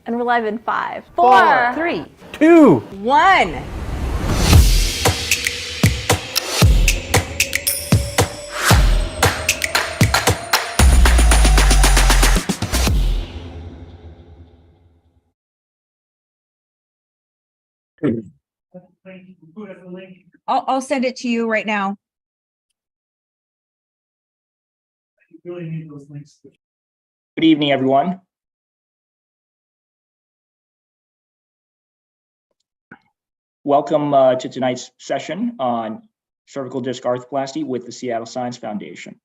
And we're live in 5, 4, 3, 2, 1. I'll send it to you right now. Really need those links. Good evening, everyone. Welcome to tonight's session on cervical disc arthroplasty with the Seattle Science Foundation.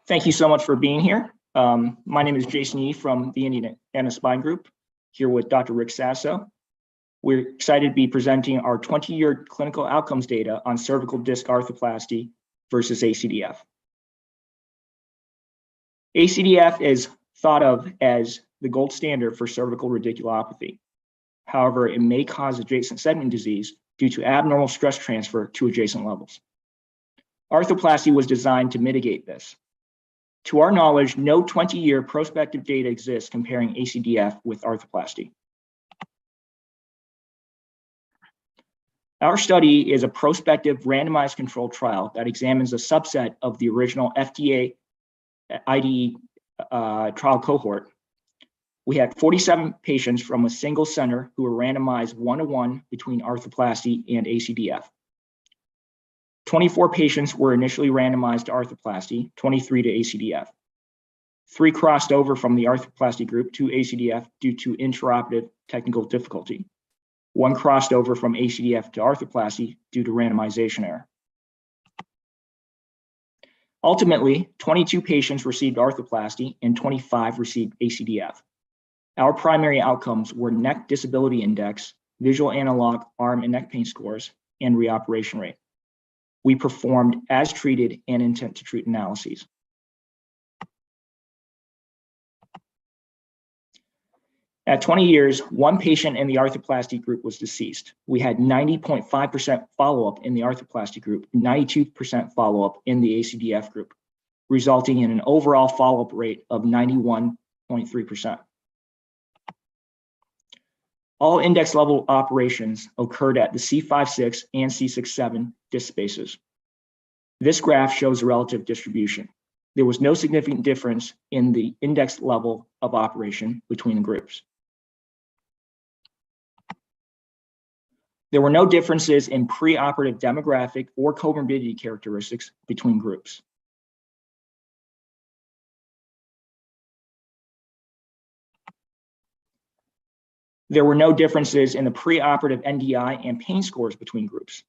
Thank you so much for being here. My name is Jason Yee from the Indiana Spine Group, here with Dr. Rick Sasso. We're excited to be presenting our 20-year clinical outcomes data on cervical disc arthroplasty versus ACDF. ACDF is thought of as the gold standard for cervical radiculopathy. However, it may cause adjacent segment disease due to abnormal stress transfer to adjacent levels. Arthroplasty was designed to mitigate this. To our knowledge, no 20-year prospective data exists comparing ACDF with arthroplasty. Our study is a prospective randomized controlled trial that examines a subset of the original FDA IDE trial cohort. We had 47 patients from a single center who were randomized 1-to-1 between arthroplasty and ACDF. 24 patients were initially randomized to arthroplasty, 23 to ACDF. 3 crossed over from the arthroplasty group to ACDF due to intraoperative technical difficulty. 1 crossed over from ACDF to arthroplasty due to randomization error. Ultimately, 22 patients received arthroplasty and 25 received ACDF. Our primary outcomes were neck disability index, visual analog arm and neck pain scores, and reoperation rate. We performed as treated and intent to treat analyses. At 20 years, 1 patient in the arthroplasty group was deceased. We had 90.5% follow-up in the arthroplasty group, 92% follow-up in the ACDF group, resulting in an overall follow-up rate of 91.3%. All index level operations occurred at the C5-6 and C6-7 disc spaces. This graph shows a relative distribution. There was no significant difference in the index level of operation between the groups. There were no differences in preoperative demographic or comorbidity characteristics between groups. There were no differences in the preoperative NDI and pain scores between groups.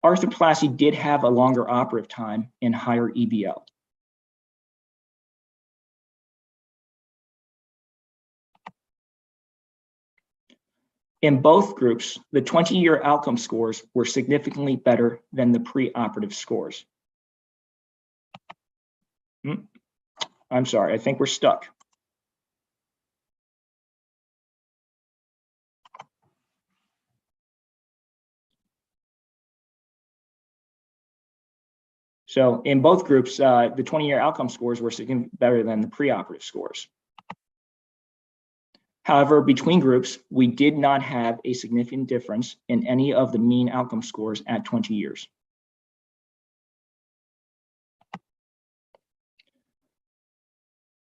Arthroplasty did have a longer operative time and higher EBL. In both groups, the 20-year outcome scores were significantly better than the preoperative scores. I'm sorry, I think we're stuck. So in both groups, the 20-year outcome scores were significantly better than the preoperative scores. However, between groups, we did not have a significant difference in any of the mean outcome scores at 20 years.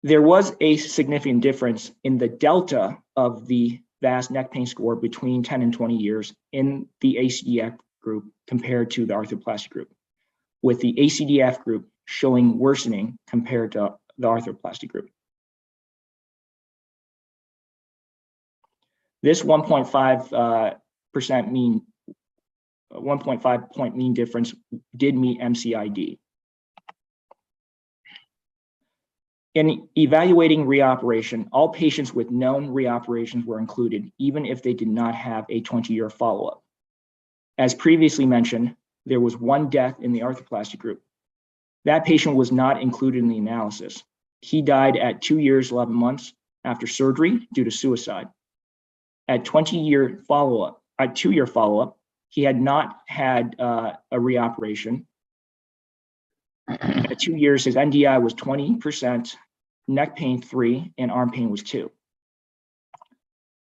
There was a significant difference in the delta of the VAS neck pain score between 10 and 20 years in the ACDF group compared to the arthroplasty group, with the ACDF group showing worsening compared to the arthroplasty group. This 1.5 point mean difference did meet MCID. In evaluating reoperation, all patients with known reoperations were included, even if they did not have a 20-year follow-up. As previously mentioned, there was 1 death in the arthroplasty group. That patient was not included in the analysis. He died at 2 years, 11 months, after surgery due to suicide. At 2-year follow-up, he had not had a reoperation. At 2 years, his NDI was 20%, neck pain 3, and arm pain was 2.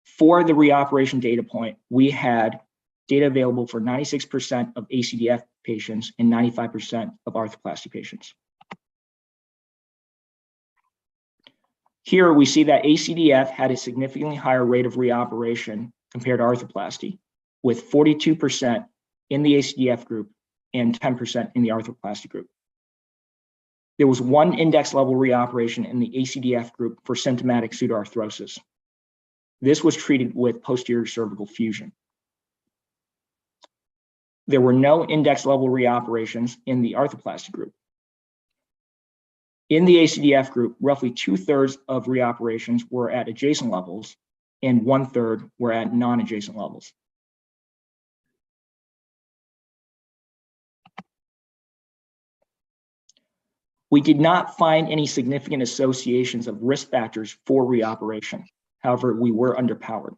For the reoperation data point, we had data available for 96% of ACDF patients and 95% of arthroplasty patients. Here we see that ACDF had a significantly higher rate of reoperation compared to arthroplasty, with 42% in the ACDF group and 10% in the arthroplasty group. There was one index level reoperation in the ACDF group for symptomatic pseudoarthrosis. This was treated with posterior cervical fusion. There were no index level reoperations in the arthroplasty group. In the ACDF group, roughly 2/3 of reoperations were at adjacent levels and 1/3 were at non-adjacent levels. We did not find any significant associations of risk factors for reoperation. However, we were underpowered.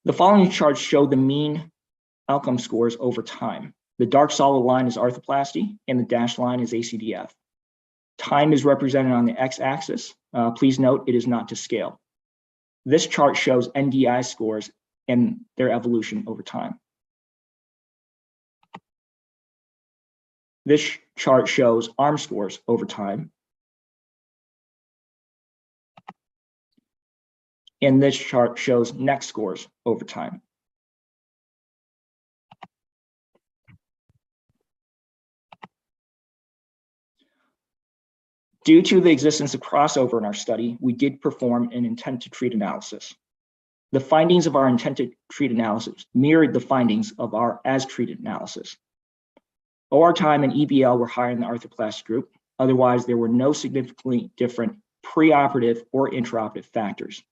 The following charts show the mean outcome scores over time. The dark solid line is arthroplasty and the dashed line is ACDF. Time is represented on the x-axis. Please note it is not to scale. This chart shows NDI scores and their evolution over time. This chart shows arm scores over time. And this chart shows neck scores over time. Due to the existence of crossover in our study, we did perform an intent to treat analysis. The findings of our intent to treat analysis mirrored the findings of our as treated analysis. OR time and EBL were higher in the arthroplasty group. Otherwise, there were no significantly different preoperative or intraoperative factors.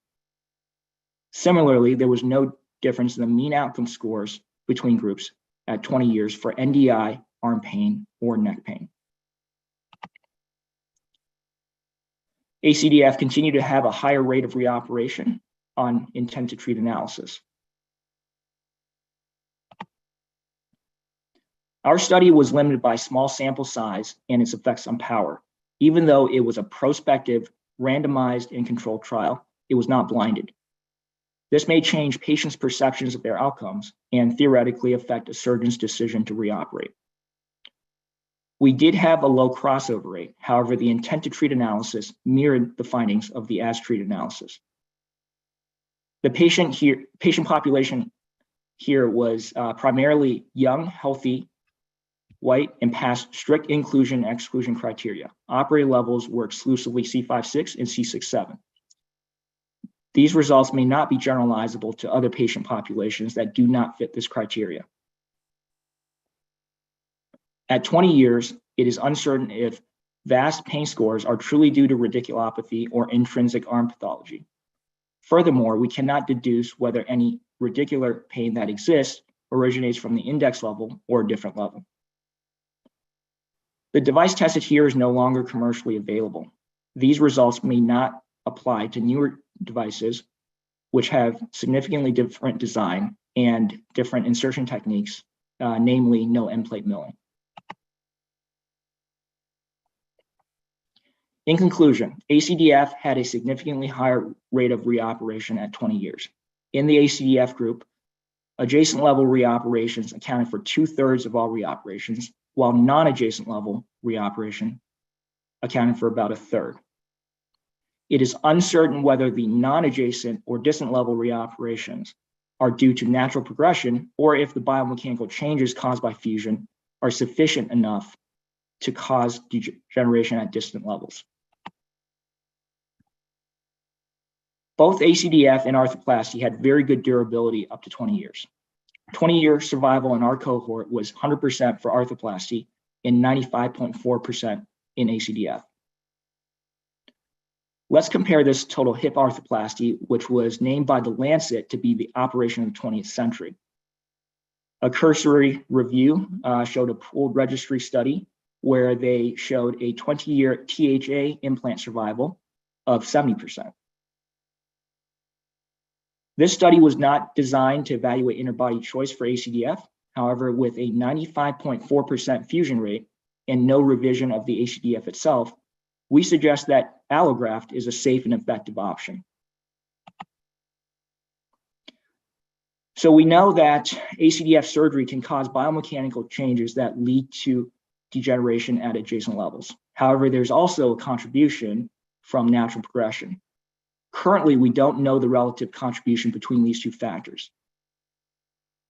Similarly, there was no difference in the mean outcome scores between groups at 20 years for NDI, arm pain, or neck pain. ACDF continued to have a higher rate of reoperation on intent to treat analysis. Our study was limited by small sample size and its effects on power. Even though it was a prospective, randomized, and controlled trial, it was not blinded. This may change patients' perceptions of their outcomes and theoretically affect a surgeon's decision to reoperate. We did have a low crossover rate. However, the intent to treat analysis mirrored the findings of the as treated analysis. The patient population here was primarily young, healthy, white, and passed strict inclusion and exclusion criteria. Operating levels were exclusively C5-6 and C6-7. These results may not be generalizable to other patient populations that do not fit this criteria. At 20 years, it is uncertain if VAS pain scores are truly due to radiculopathy or intrinsic arm pathology. Furthermore, we cannot deduce whether any radicular pain that exists originates from the index level or a different level. The device tested here is no longer commercially available. These results may not apply to newer devices, which have significantly different design and different insertion techniques, namely no end plate milling. In conclusion, ACDF had a significantly higher rate of reoperation at 20 years. In the ACDF group, adjacent level reoperations accounted for 2/3 of all reoperations, while non-adjacent level reoperation accounted for about 1/3. It is uncertain whether the non-adjacent or distant level reoperations are due to natural progression or if the biomechanical changes caused by fusion are sufficient enough to cause degeneration at distant levels. Both ACDF and arthroplasty had very good durability up to 20 years. 20-year survival in our cohort was 100% for arthroplasty and 95.4% in ACDF. Let's compare this total hip arthroplasty, which was named by the Lancet to be the operation of the 20th century. A cursory review showed a pooled registry study where they showed a 20-year THA implant survival of 70%. This study was not designed to evaluate interbody choice for ACDF. However, with a 95.4% fusion rate and no revision of the ACDF itself, we suggest that allograft is a safe and effective option. So we know that ACDF surgery can cause biomechanical changes that lead to degeneration at adjacent levels. However, there's also a contribution from natural progression. Currently, we don't know the relative contribution between these two factors.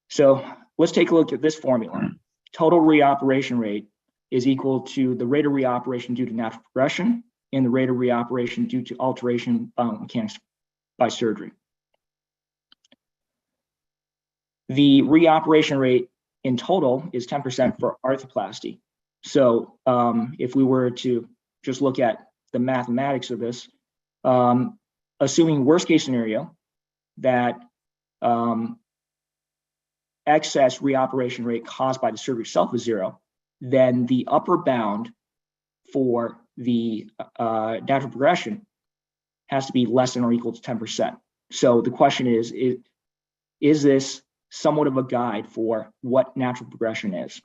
So let's take a look at this formula. Total reoperation rate is equal to the rate of reoperation due to natural progression and the rate of reoperation due to alteration biomechanics by surgery. The reoperation rate in total is 10% for arthroplasty. So if we were to just look at the mathematics of this, assuming worst case scenario that excess reoperation rate caused by the surgery itself is 0, then the upper bound for the natural progression has to be less than or equal to 10%. So the question is this somewhat of a guide for what natural progression is?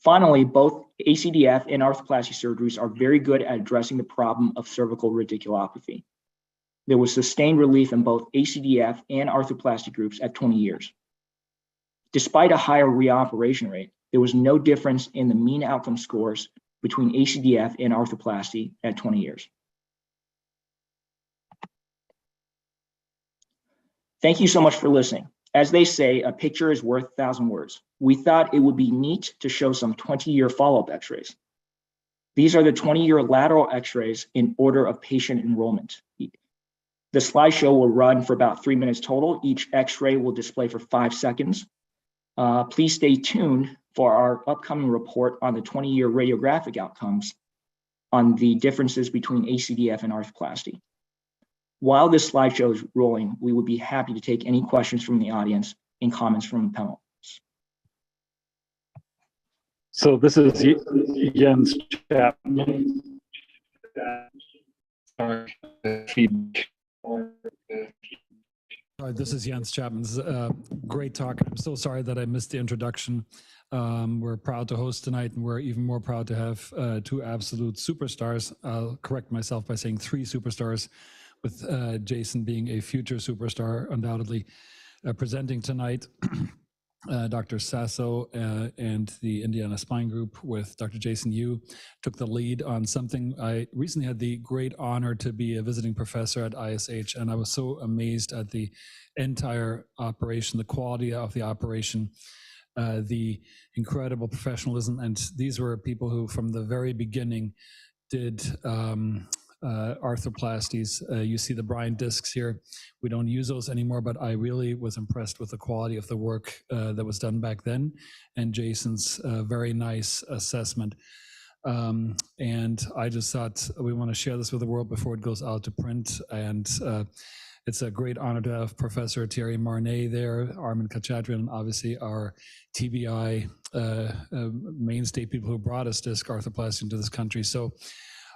Finally, both ACDF and arthroplasty surgeries are very good at addressing the problem of cervical radiculopathy. There was sustained relief in both ACDF and arthroplasty groups at 20 years. Despite a higher reoperation rate, there was no difference in the mean outcome scores between ACDF and arthroplasty at 20 years. Thank you so much for listening. As they say, a picture is worth 1,000 words. We thought it would be neat to show some 20-year follow-up x-rays. These are the 20-year lateral x-rays in order of patient enrollment. The slideshow will run for about 3 minutes total. Each x-ray will display for 5 seconds. Please stay tuned for our upcoming report on the 20-year radiographic outcomes on the differences between ACDF and arthroplasty. While this slideshow is rolling, we would be happy to take any questions from the audience and comments from the panel. So this is Jens Chapman. This is Jens Chapman's great talk. I'm so sorry that I missed the introduction. We're proud to host tonight, and we're even more proud to have 2 absolute superstars. I'll correct myself by saying 3 superstars, with Jason being a future superstar, undoubtedly, presenting tonight. Dr. Sasso and the Indiana Spine Group with Dr. Jason Yu took the lead on something. I recently had the great honor to be a visiting professor at ISH, and I was so amazed at the entire operation, the quality of the operation, the incredible professionalism. And these were people who, from the very beginning, did arthroplasties. You see the Bryant discs here. We don't use those anymore, but I really was impressed with the quality of the work that was done back then, and Jason's very nice assessment. And I just thought we want to share this with the world before it goes out to print. And it's a great honor to have Professor Thierry Marnet there, Armin Kachaturian, and obviously our TBI mainstay people who brought us disc arthroplasty into this country. So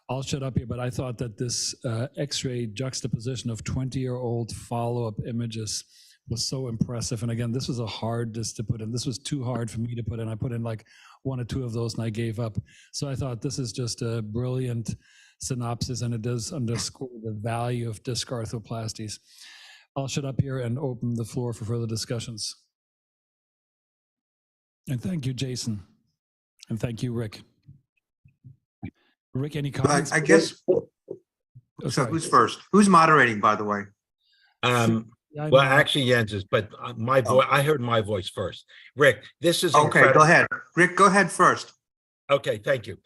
I'll shut up here, but I thought that this X-ray juxtaposition of 20-year-old follow-up images was so impressive. And again, this was a hard disc to put in. This was too hard for me to put in. I put in like 1 or 2 of those and I gave up. So I thought this is just a brilliant synopsis, and it does underscore the value of disc arthroplasties. I'll shut up here and open the floor for further discussions. And thank you, Jason. And thank you, Rick. Rick, any comments? I guess, so who's first? Who's moderating, by the way? Well, actually, Jens is, but my voice, I heard my voice first. Rick, this is Okay, incredible. go ahead. Rick, go ahead first. Okay, thank you.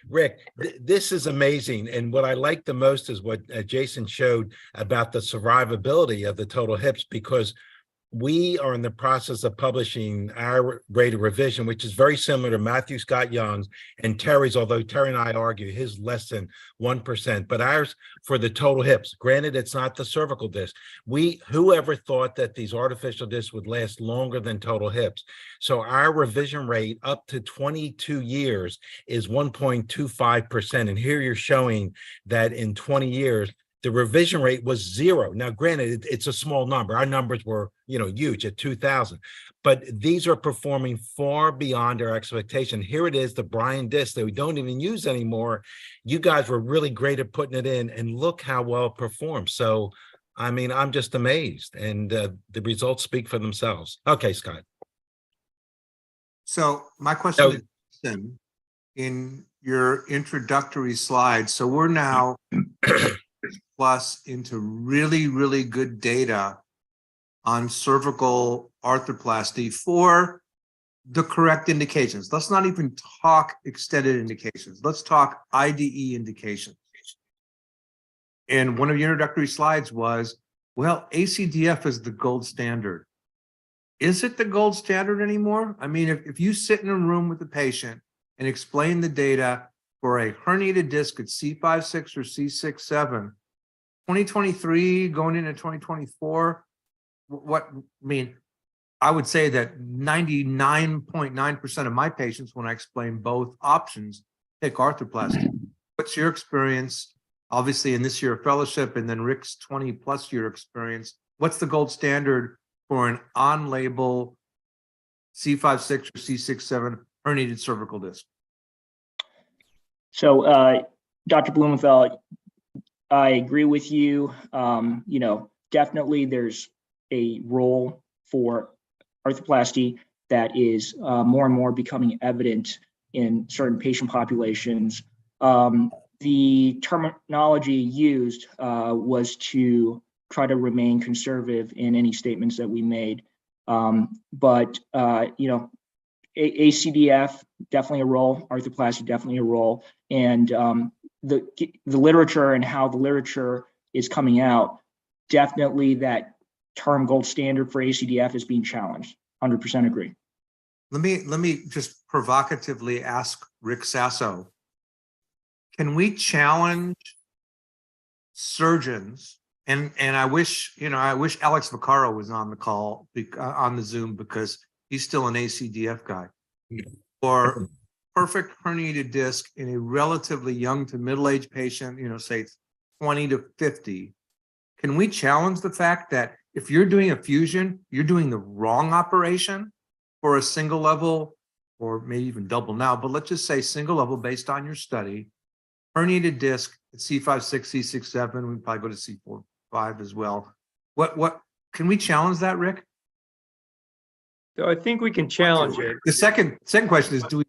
Rick, this is amazing. And what I like the most is what Jason showed about the survivability of the total hips, because we are in the process of publishing our rate of revision, which is very similar to Matthew Scott Young's and Terry's, although Terry and I argue his less than 1%, but ours for the total hips. Granted, it's not the cervical disc. Whoever thought that these artificial discs would last longer than total hips? So our revision rate up to 22 years is 1.25%. And here you're showing that in 20 years, the revision rate was 0. Now, granted, it's a small number. Our numbers were, huge at 2,000, but these are performing far beyond our expectation. Here it is, the Bryant disc that we don't even use anymore. You guys were really great at putting it in, and look how well it performs. So, I mean, I'm just amazed, and the results speak for themselves. Okay, Scott. So my question is, in your introductory slide, so we're now plus into really, really good data on cervical arthroplasty for the correct indications. Let's not even talk extended indications. Let's talk IDE indications. And one of your introductory slides was, well, ACDF is the gold standard. Is it the gold standard anymore? I mean, if you sit in a room with a patient and explain the data for a herniated disc at C5-6 or C6-7, 2023 going into 2024, I would say that 99.9% of my patients, when I explain both options, take arthroplasty. What's your experience, obviously in this year of fellowship, and then Rick's 20+ year experience? What's the gold standard for an on-label C5-6 or C6-7 herniated cervical disc? So, Dr. Blumenfeld, I agree with you. Definitely there's a role for arthroplasty that is more and more becoming evident in certain patient populations. The terminology used was to try to remain conservative in any statements that we made. ACDF, definitely a role, arthroplasty, definitely a role. And the literature and how the literature is coming out, definitely that term gold standard for ACDF is being challenged. 100% agree. Let me just provocatively ask Rick Sasso, can we challenge surgeons? And I wish Alex Vaccaro was on the call, on the Zoom, because he's still an ACDF guy. For perfect herniated disc in a relatively young to middle-aged patient, say 20 to 50, can we challenge the fact that if you're doing a fusion, you're doing the wrong operation for a single level, or maybe even double now, but let's just say single level based on your study, herniated disc at C5-6, C6-7, we probably go to C4-5 as well. What can we challenge that, Rick? So I think we can challenge it. The second question is, do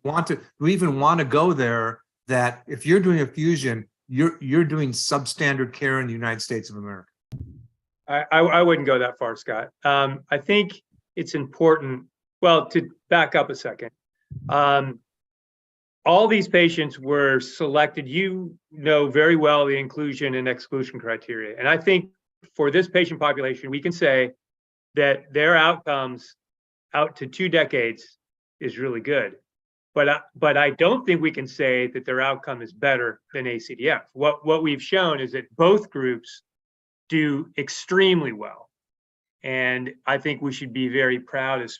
we even want to go there, that if you're doing a fusion, you're doing substandard care in the United States of America? I wouldn't go that far, Scott. I think it's important, well, to back up a second. All these patients were selected, very well the inclusion and exclusion criteria. And I think for this patient population, we can say that their outcomes out to 2 decades is really good. But I don't think we can say that their outcome is better than ACDF. What we've shown is that both groups do extremely well. And I think we should be very proud as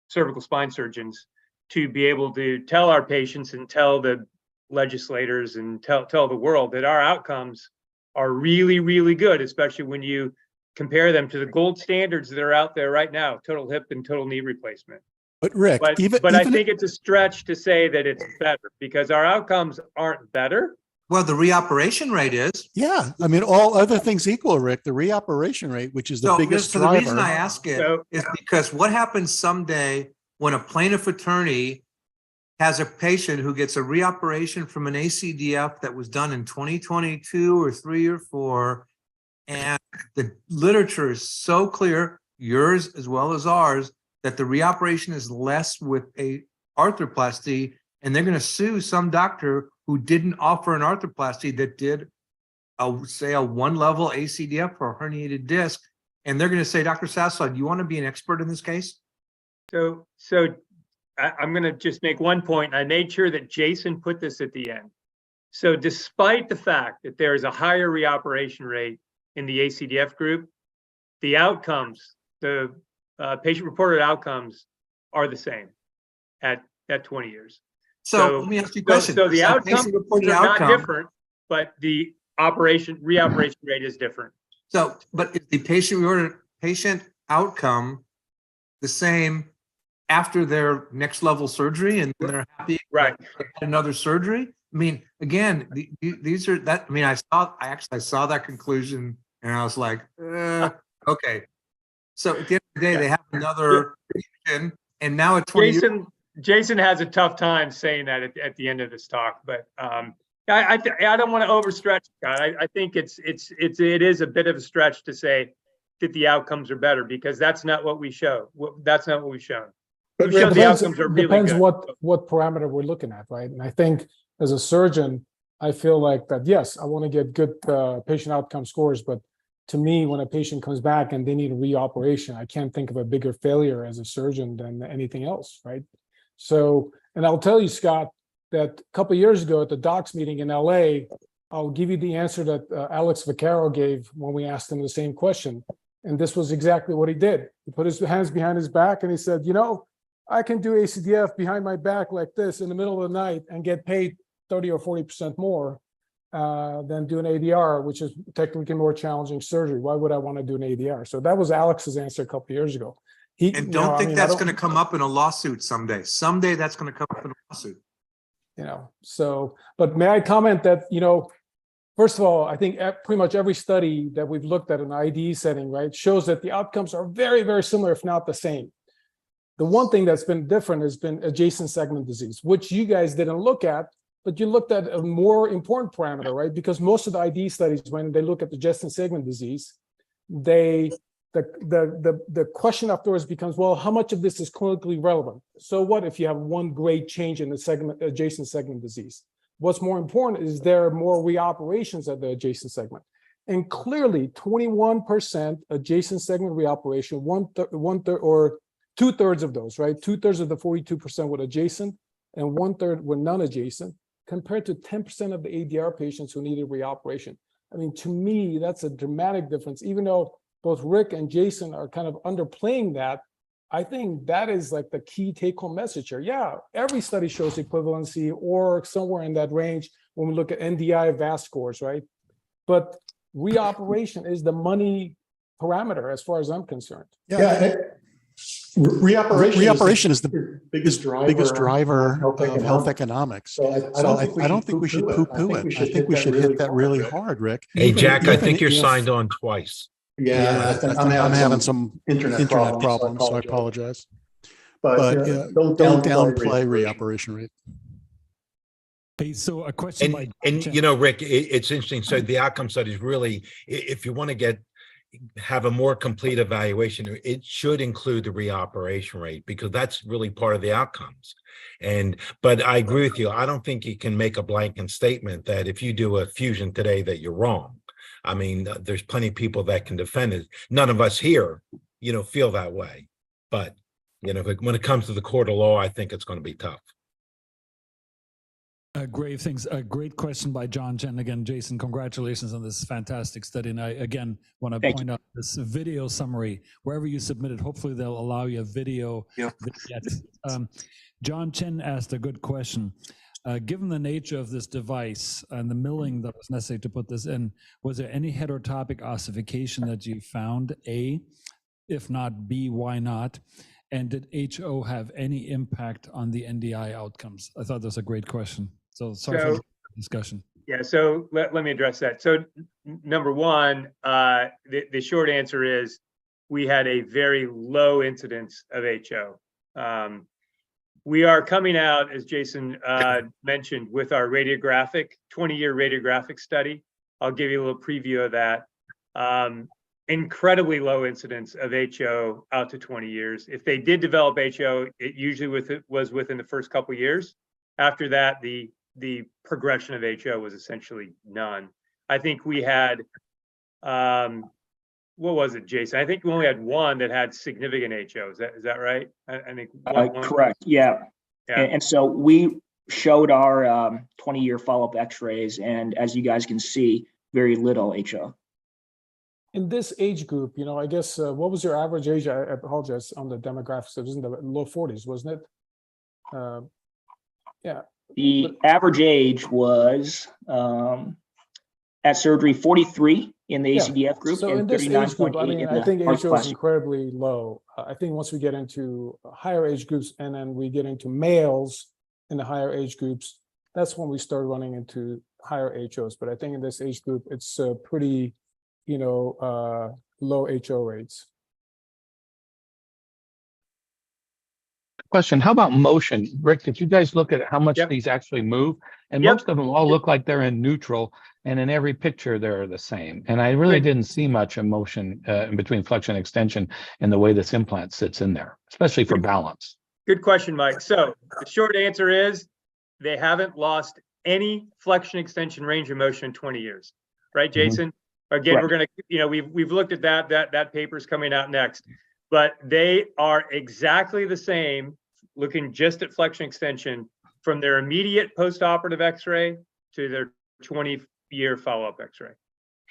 cervical spine surgeons to be able to tell our patients and tell the legislators and tell the world that our outcomes are really, really good, especially when you compare them to the gold standards that are out there right now, total hip and total knee replacement. But Rick, I think it's a stretch to say that it's better, because our outcomes aren't better. Well, the reoperation rate is. Yeah, I mean, all other things equal, Rick, the reoperation rate, which is the biggest driver. The reason I ask it is because what happens someday when a plaintiff attorney has a patient who gets a reoperation from an ACDF that was done in 2022 or 3 or 4, and the literature is so clear, yours as well as ours, that the reoperation is less with a arthroplasty, and they're going to sue some doctor who didn't offer an arthroplasty that did, say, a 1-level ACDF for a herniated disc. and they're going to say, Dr. Sasso, do you want to be an expert in this case? So I'm going to just make one point. I made sure that Jason put this at the end. So despite the fact that there is a higher reoperation rate in the ACDF group, the outcomes, the patient-reported outcomes are the same at 20 years. So let me ask you a question. So the outcomes patient-reported are not outcome- different, but the reoperation rate is different. So, but is the patient outcome the same after their next level surgery and they're happy Right. they had another surgery? I mean, again, these are that. I mean, I saw that conclusion and I was like, okay. So at the end of the day, they have another patient, and now at 20 years. Jason has a tough time saying that at the end of this talk, but I don't want to overstretch, God. I think it is a bit of a stretch to say that the outcomes are better, because that's not what we show. That's not what we've shown. We've shown the outcomes are really depends good. what parameter we're looking at, right? And I think as a surgeon, I feel like that, yes, I want to get good patient outcome scores, but to me, when a patient comes back and they need a reoperation, I can't think of a bigger failure as a surgeon than anything else, right? So, and I'll tell you, Scott, that a couple of years ago at the docs meeting in LA, I'll give you the answer that Alex Vaccaro gave when we asked him the same question. And this was exactly what he did. He put his hands behind his back and he said, you know, I can do ACDF behind my back like this in the middle of the night and get paid 30 or 40% more than do an ADR, which is technically more challenging surgery. Why would I want to do an ADR? So that was Alex's answer a couple of years ago. And don't think that's going to come up in a lawsuit someday. Someday that's going to come up in a lawsuit. You know, so, but may I comment that, you know, first of all, I think pretty much every study that we've looked at in an IDE setting, right, shows that the outcomes are very, very similar, if not the same. The one thing that's been different has been adjacent segment disease, which you guys didn't look at, but you looked at a more important parameter, right? Because most of the IDE studies, when they look at the adjacent segment disease, the question afterwards becomes, well, how much of this is clinically relevant? So what if you have one grade change in the adjacent segment disease? What's more important is there are more reoperations at the adjacent segment. And clearly 21% adjacent segment reoperation, one third or 2/3 of those, right? 2/3 of the 42% were adjacent and 1/3 were non-adjacent, compared to 10% of the ADR patients who needed reoperation. I mean, to me, that's a dramatic difference. Even though both Rick and Jason are kind of underplaying that, I think that is like the key take-home message here. Yeah, every study shows equivalency or somewhere in that range when we look at NDI VAS scores, right? But reoperation is the money parameter as far as I'm concerned. Yeah. Reoperation is the biggest driver of health economics. So I don't think we should poo-poo it. I think we should hit that really hard, Rick. Hey, Jack, I think you're signed on twice. Yeah, I think I'm having some internet problems, so I apologize. But don't downplay reoperation rate. Hey, so a question and you know, Rick, it's interesting. So the outcome studies really, if you want to have a more complete evaluation, it should include the reoperation rate, because that's really part of the outcomes. But I agree with you. I don't think you can make a blanket statement that if you do a fusion today that you're wrong. I mean, there's plenty of people that can defend it. None of us here, you know, feel that way. But, you know, when it comes to the court of law, I think it's going to be tough. Great things. A great question by John Chen. Again, Jason, congratulations on this fantastic study. And I, again, want to point out this video summary. Wherever you submit it, hopefully they'll allow you a video. Yeah. John Chen asked a good question. Given the nature of this device and the milling that was necessary to put this in, was there any heterotopic ossification that you found? A, if not B, why not? And did HO have any impact on the NDI outcomes? I thought that was a great question. So sorry for the discussion. Yeah, so let me address that. So number one, the short answer is we had a very low incidence of HO. We are coming out, as Jason mentioned, with our radiographic, 20-year radiographic study. I'll give you a little preview of that. Incredibly low incidence of HO out to 20 years. If they did develop HO, it usually was within the first couple of years. After that, the progression of HO was essentially none. I think we had what was it, Jason? I think we only had one that had significant HO. Is that right? I think one. Correct. Yeah. Yeah. And so we showed our 20-year follow-up X-rays, and as you guys can see, very little HO. In this age group, you know, I guess, what was your average age? I apologize on the demographics. It was in the low 40s, wasn't it? Yeah. The average age was at surgery 43 in the ACDF group. So in and this age group, I 39.8 mean, in I the think arts HO is class. incredibly low. I think once we get into higher age groups and then we get into males in the higher age groups, that's when we start running into higher HOs. But I think in this age group, it's pretty, you know, low HO rates. Question, how about motion? Rick, did you guys look at how much Yep. these actually move? And Yep. most of them all look like they're in neutral, and in every picture they're the same. And I really Good. didn't see much emotion in between flexion and extension in the way this implant sits in there, especially for balance. Good question, Mike. So the short answer is they haven't lost any flexion extension range of motion in 20 years. Right, Jason? Again, Right. we're going to, you know, we've looked at that paper's coming out next, but they are exactly the same, looking just at flexion extension from their immediate post-operative X-ray to their 20-year follow-up X-ray.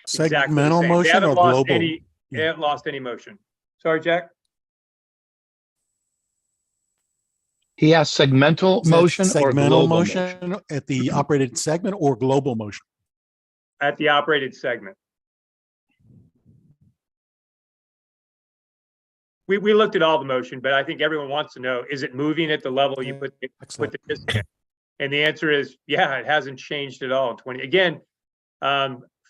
Exactly the Segmental same. They motion haven't or lost global? any. They haven't lost any motion. Sorry, Jack. He asked segmental Is that motion or segmental global motion at the operated segment or global motion? At the operated segment. We looked at all the motion, but I think everyone wants to know, is it moving at the level you put Excellent. the disc in? And the answer is, yeah, it hasn't changed at all in 20. Again,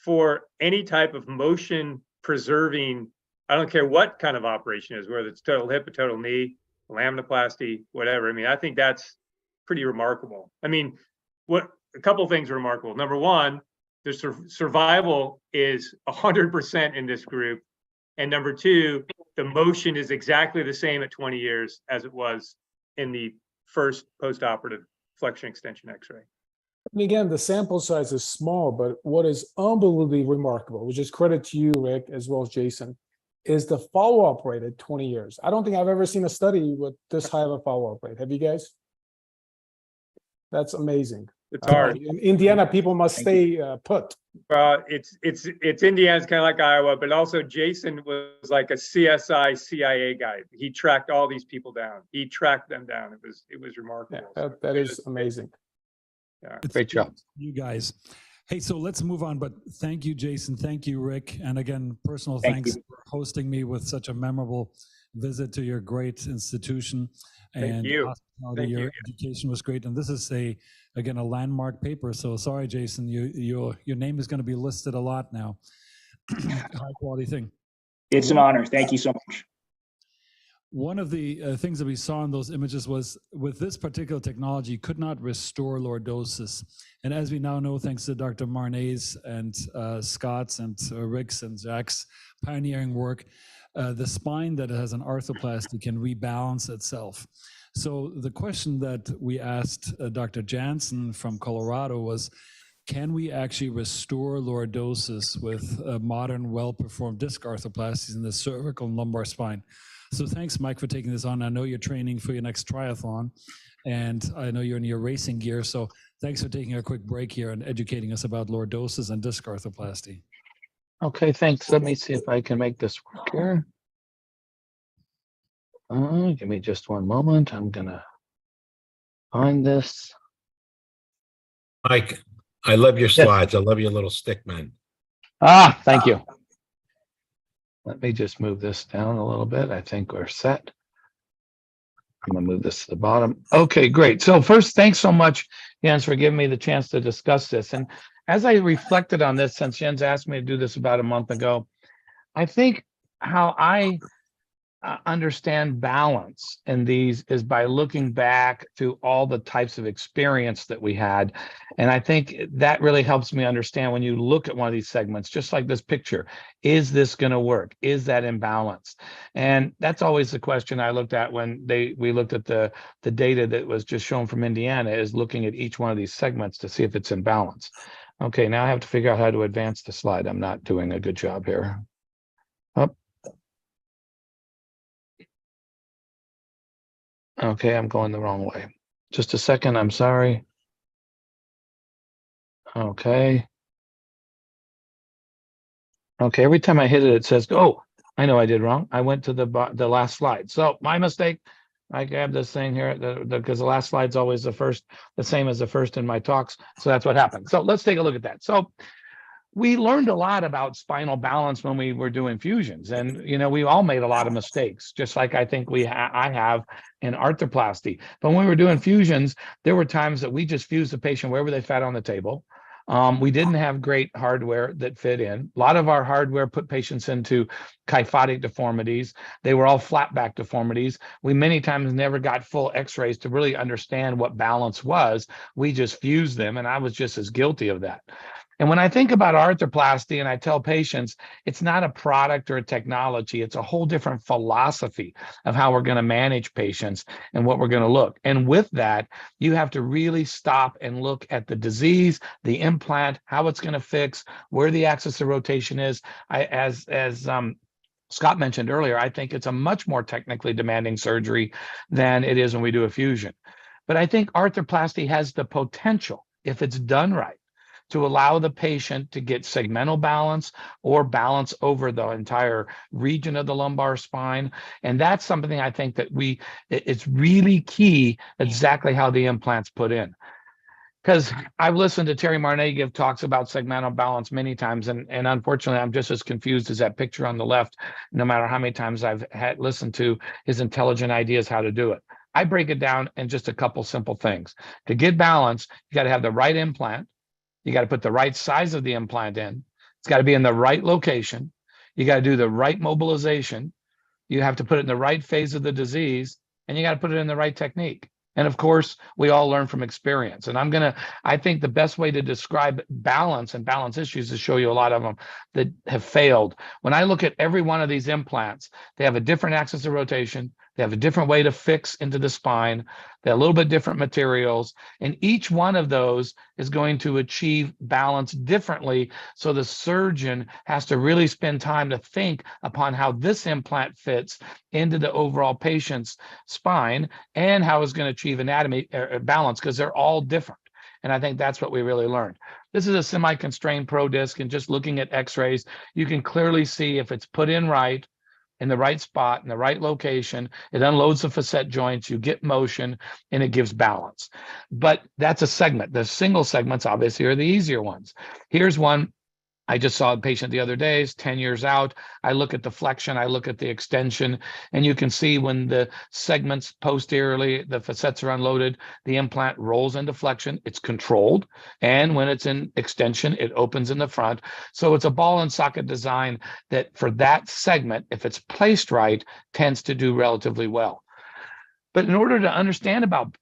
for any type of motion preserving, I don't care what kind of operation it is, whether it's total hip, a total knee, laminoplasty, whatever. I mean, I think that's pretty remarkable. I mean, a couple of things are remarkable. Number one, the survival is 100% in this group. And number two, the motion is exactly the same at 20 years as it was in the first post-operative flexion extension X-ray. And again, the sample size is small, but what is unbelievably remarkable, which is credit to you, Rick, as well as Jason, is the follow-up rate at 20 years. I don't think I've ever seen a study with this high of a follow-up rate. Have you guys? That's amazing. It's hard. In Indiana, people must stay put. It's Indiana's kind of like Iowa, but also Jason was like a CSI CIA guy. He tracked all these people down. He tracked them down. It was remarkable. Yeah, that is amazing. Yeah. Great job. You guys. Hey, so let's move on, but thank you, Jason. Thank you, Rick. And again, personal thanks for hosting me with such a memorable visit to your great institution. Thank you. Your education was great. And this is again, a landmark paper. So sorry, Jason, your name is going to be listed a lot now. High quality thing. It's an honor. Thank you so much. One of the things that we saw in those images was with this particular technology, you could not restore lordosis. And as we now know, thanks to Dr. Marnay's and Scott's and Rick's and Jack's pioneering work, the spine that has an arthroplasty can rebalance itself. So the question that we asked Dr. Janssen from Colorado was, can we actually restore lordosis with modern, well-performed disc arthroplasties in the cervical and lumbar spine? So thanks, Mike, for taking this on. I know you're training for your next triathlon, and I know you're in your racing gear. So thanks for taking a quick break here and educating us about lordosis and disc arthroplasty. Okay, thanks. Let me see if I can make this work here. Give me just one moment. I'm gonna find this. Mike, I love your slides. I love your little stick man. Thank you. Let me just move this down a little bit. I think we're set. I'm gonna move this to the bottom. Okay, great. So first, thanks so much, Jens, for giving me the chance to discuss this. And as I reflected on this, since Jens asked me to do this about a month ago, I think how I understand balance in these is by looking back to all the types of experience that we had. And I think that really helps me understand when you look at one of these segments, just like this picture, is this going to work? Is that imbalanced? And that's always the question I looked at when we looked at the data that was just shown from Indiana, is looking at each one of these segments to see if it's in balance. Okay, now I have to figure out how to advance the slide. I'm not doing a good job here. Up. Okay, I'm going the wrong way. Just a second, I'm sorry. Okay. Okay, every time I hit it, it says, oh, I know I did wrong. I went to the last slide. So my mistake, I grabbed this thing here because the last slide's always the same as the first in my talks. So that's what happened. So let's take a look at that. So we learned a lot about spinal balance when we were doing fusions, and we all made a lot of mistakes, just like I think I have in arthroplasty. But when we were doing fusions, there were times that we just fused the patient wherever they sat on the table. We didn't have great hardware that fit in. A lot of our hardware put patients into kyphotic deformities. They were all flat back deformities. We many times never got full x-rays to really understand what balance was. We just fused them, and I was just as guilty of that. And when I think about arthroplasty and I tell patients, it's not a product or a technology, it's a whole different philosophy of how we're going to manage patients and what we're going to look. And with that, you have to really stop and look at the disease, the implant, how it's going to fix, where the axis of rotation is. As Scott mentioned earlier, I think it's a much more technically demanding surgery than it is when we do a fusion. But I think arthroplasty has the potential, if it's done right, to allow the patient to get segmental balance or balance over the entire region of the lumbar spine. And that's something I think that it's really key exactly how the implant's put in. Because I've listened to Terry Marnay give talks about segmental balance many times, and unfortunately, I'm just as confused as that picture on the left, no matter how many times I've listened to his intelligent ideas how to do it. I break it down in just a couple simple things. To get balance, you got to have the right implant. You got to put the right size of the implant in. It's got to be in the right location. You got to do the right mobilization. You have to put it in the right phase of the disease, and you got to put it in the right technique. And of course, we all learn from experience. And I think the best way to describe balance and balance issues is show you a lot of them that have failed. When I look at every one of these implants, they have a different axis of rotation. They have a different way to fix into the spine. They're a little bit different materials. And each one of those is going to achieve balance differently. So the surgeon has to really spend time to think upon how this implant fits into the overall patient's spine and how it's going to achieve anatomy balance, because they're all different. And I think that's what we really learned. This is a semi-constrained pro disc, and just looking at x-rays, you can clearly see if it's put in right, in the right spot, in the right location, it unloads the facet joints, you get motion, and it gives balance. But that's a segment. The single segments obviously are the easier ones. Here's one. I just saw a patient the other day, 10 years out. I look at the flexion, I look at the extension, and you can see when the segments posteriorly, the facets are unloaded, the implant rolls into flexion, it's controlled. And when it's in extension, it opens in the front. So it's a ball and socket design that for that segment, if it's placed right, tends to do relatively well. But in order to understand about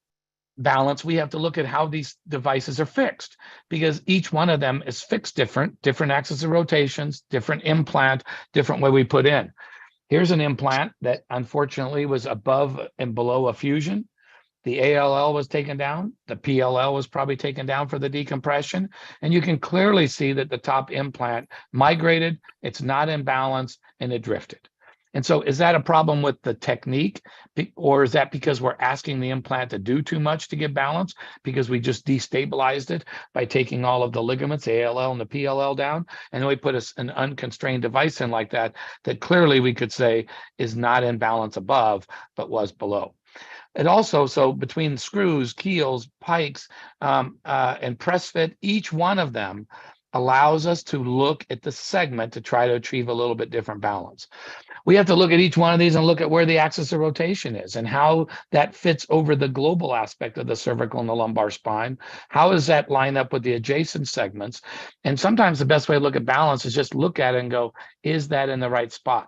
balance, we have to look at how these devices are fixed, because each one of them is fixed different axis of rotations, different implant, different way we put in. Here's an implant that unfortunately was above and below a fusion. The ALL was taken down. The PLL was probably taken down for the decompression. And you can clearly see that the top implant migrated, it's not in balance, and it drifted. And so is that a problem with the technique, or is that because we're asking the implant to do too much to get balance, because we just destabilized it by taking all of the ligaments, the ALL and the PLL down, and then we put an unconstrained device in like that, that clearly we could say is not in balance above, but was below. It also, so between screws, keels, pikes, and press fit, each one of them allows us to look at the segment to try to achieve a little bit different balance. We have to look at each one of these and look at where the axis of rotation is and how that fits over the global aspect of the cervical and the lumbar spine. How does that line up with the adjacent segments? And sometimes the best way to look at balance is just look at it and go, is that in the right spot?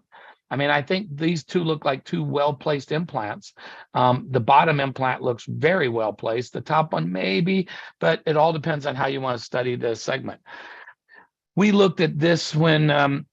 I mean, I think these two look like two well-placed implants. The bottom implant looks very well placed. The top one maybe, but it all depends on how you want to study the segment. We looked at this when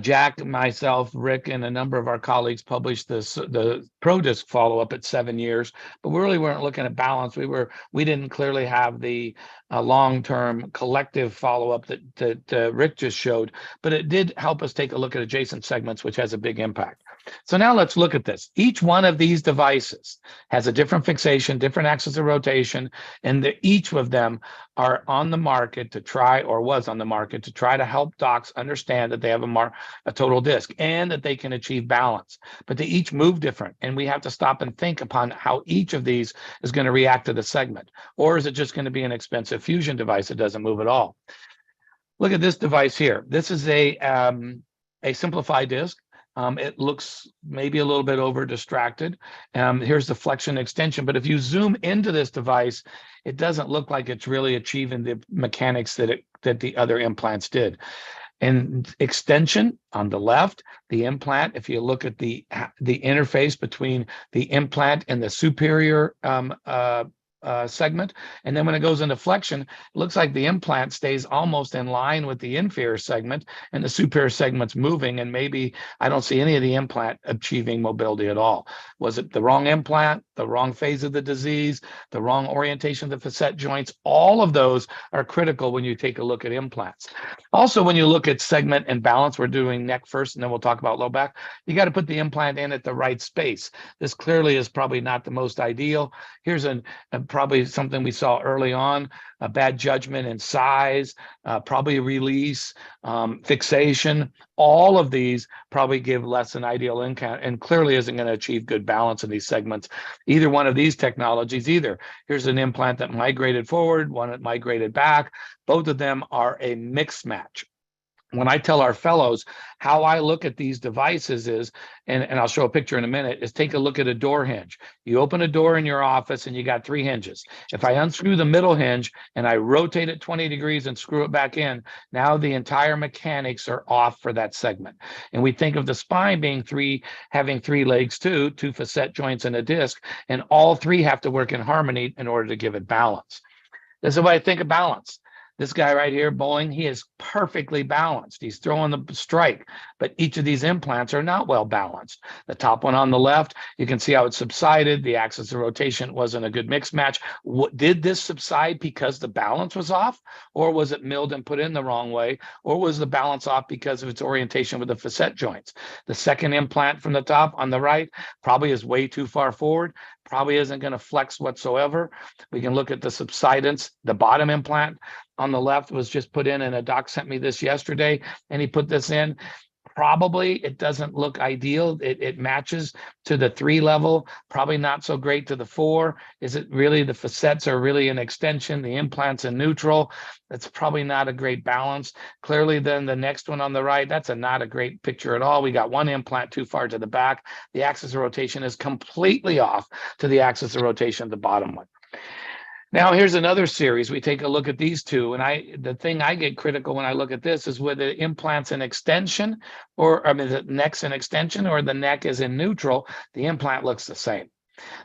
Jack, myself, Rick, and a number of our colleagues published the ProDisc follow-up at 7 years, but we really weren't looking at balance. We didn't clearly have the long-term collective follow-up that Rick just showed, but it did help us take a look at adjacent segments, which has a big impact. So now let's look at this. Each one of these devices has a different fixation, different axis of rotation, and each of them are on the market to try, or was on the market to try to help docs understand that they have a total disc and that they can achieve balance. But they each move different, and we have to stop and think upon how each of these is going to react to the segment. Or is it just going to be an expensive fusion device that doesn't move at all? Look at this device here. This is a simplified disc. It looks maybe a little bit over distracted. Here's the flexion extension, but if you zoom into this device, it doesn't look like it's really achieving the mechanics that the other implants did. And extension on the left, the implant, if you look at the interface between the implant and the superior segment, and then when it goes into flexion, it looks like the implant stays almost in line with the inferior segment, and the superior segment's moving, and maybe I don't see any of the implant achieving mobility at all. Was it the wrong implant, the wrong phase of the disease, the wrong orientation of the facet joints? All of those are critical when you take a look at implants. Also, when you look at segment and balance, we're doing neck first, and then we'll talk about low back. You got to put the implant in at the right space. This clearly is probably not the most ideal. Here's probably something we saw early on, a bad judgment in size, probably release, fixation. All of these probably give less than ideal implant and clearly isn't going to achieve good balance in these segments. Either one of these technologies either. Here's an implant that migrated forward, one that migrated back. Both of them are a mixed match. When I tell our fellows how I look at these devices is, and I'll show a picture in a minute, is take a look at a door hinge. You open a door in your office and you got 3 hinges. If I unscrew the middle hinge and I rotate it 20 degrees and screw it back in, now the entire mechanics are off for that segment. And we think of the spine being having 3 legs too, 2 facet joints and a disc, and all 3 have to work in harmony in order to give it balance. This is what I think of balance. This guy right here, bowling, he is perfectly balanced. He's throwing the strike, but each of these implants are not well balanced. The top one on the left, you can see how it subsided. The axis of rotation wasn't a good mix match. Did this subside because the balance was off, or was it milled and put in the wrong way, or was the balance off because of its orientation with the facet joints? The second implant from the top on the right probably is way too far forward, probably isn't going to flex whatsoever. We can look at the subsidence. The bottom implant on the left was just put in, and a doc sent me this yesterday, and he put this in. Probably it doesn't look ideal. It matches to the 3 level, probably not so great to the 4. Is it really the facets are really an extension, the implants in neutral? That's probably not a great balance. Clearly then the next one on the right, that's not a great picture at all. We got 1 implant too far to the back. The axis of rotation is completely off to the axis of rotation of the bottom one. Now, here's another series. We take a look at these 2, and the thing I get critical when I look at this is whether the implant's an extension, or I mean, the neck's an extension, or the neck is in neutral. The implant looks the same.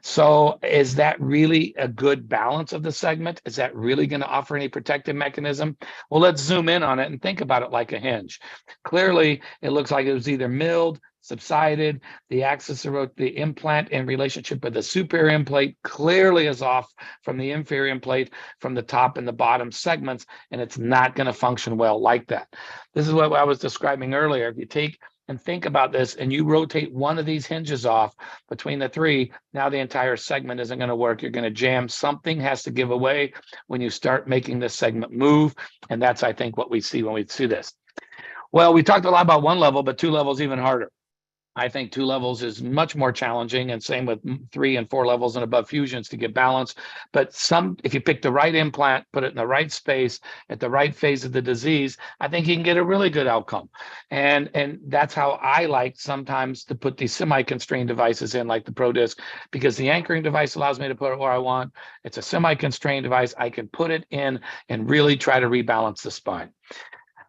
So is that really a good balance of the segment? Is that really going to offer any protective mechanism? Well, let's zoom in on it and think about it like a hinge. Clearly, it looks like it was either milled, subsided, the axis of the implant in relationship with the superior implant clearly is off from the inferior implant from the top and the bottom segments, and it's not going to function well like that. This is what I was describing earlier. If you take and think about this and you rotate one of these hinges off between the 3, now the entire segment isn't going to work. You're going to jam. Something has to give away when you start making this segment move, and that's, I think, what we see when we see this. Well, we talked a lot about 1 level, but 2 levels even harder. I think 2 levels is much more challenging, and same with 3 and 4 levels and above fusions to get balance. But if you pick the right implant, put it in the right space at the right phase of the disease, I think you can get a really good outcome. And that's how I like sometimes to put these semi-constrained devices in, like the ProDisc, because the anchoring device allows me to put it where I want. It's a semi-constrained device. I can put it in and really try to rebalance the spine.